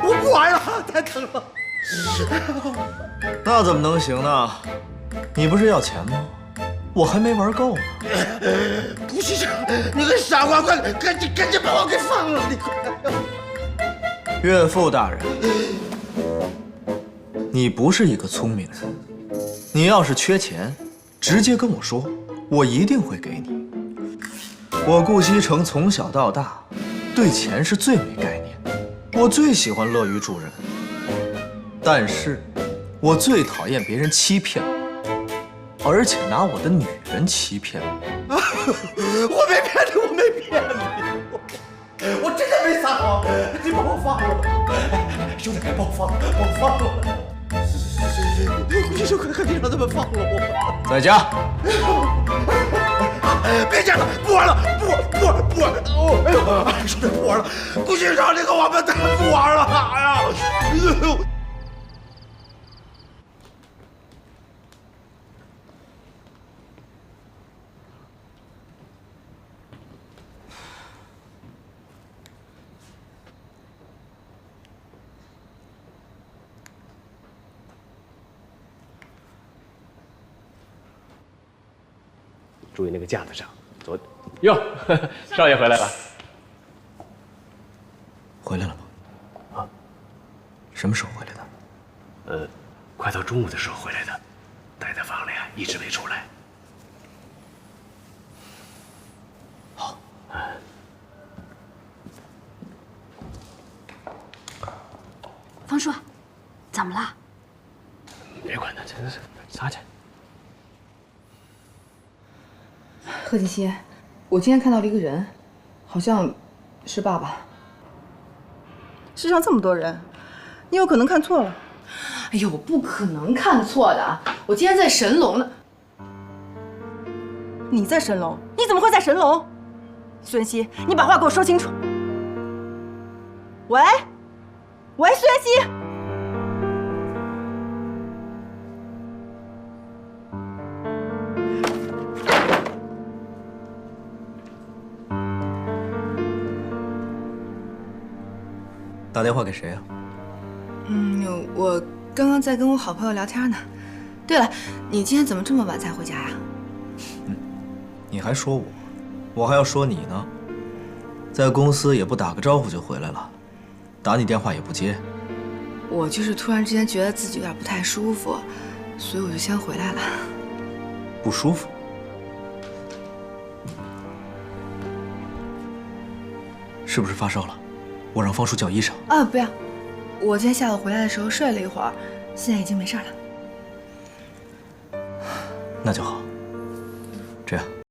我不玩了，太疼了。那怎么能行呢？你不是要钱吗？我还没玩够呢。顾先生，你个傻瓜，赶紧把我给放了！你快！岳父大人，你不是一个聪明人。你要是缺钱，直接跟我说，我一定会给你。我顾西城从小到大，对钱是最没概念。我最喜欢乐于助人，但是，我最讨厌别人欺骗我，而且拿我的女人欺骗我。我没骗你，我没骗你，我真的没撒谎。你把我放了吧，兄弟，把我放了，把我放了。顾先生，快点让他们放了我。在家。别讲了，不玩了，不玩！哦，哎呦，兄弟，不玩了。顾先生，那个王八蛋，不玩了！哎呀，注意那个架子上，左。哟，少爷回来了。回来了吗？啊，什么时候回来的？快到中午的时候回来的，待在房里啊，一直没出来。好。方叔，怎么了？别管他，真是擦去。贺锦熙，我今天看到了一个人，好像是爸爸。世上这么多人，你有可能看错了。哎呦，我不可能看错的，我今天在神龙呢。你在神龙？你怎么会在神龙？孙熙，你把话给我说清楚。喂，孙熙。打电话给谁啊？我刚刚在跟我好朋友聊天呢。对了，你今天怎么这么晚才回家呀？你还说我还要说你呢。在公司也不打个招呼就回来了，打你电话也不接。我就是突然之间觉得自己有点不太舒服，所以我就先回来了。不舒服？是不是发烧了？我让方叔叫医生。啊，不要，我今天下午回来的时候睡了一会儿，现在已经没事了。那就好。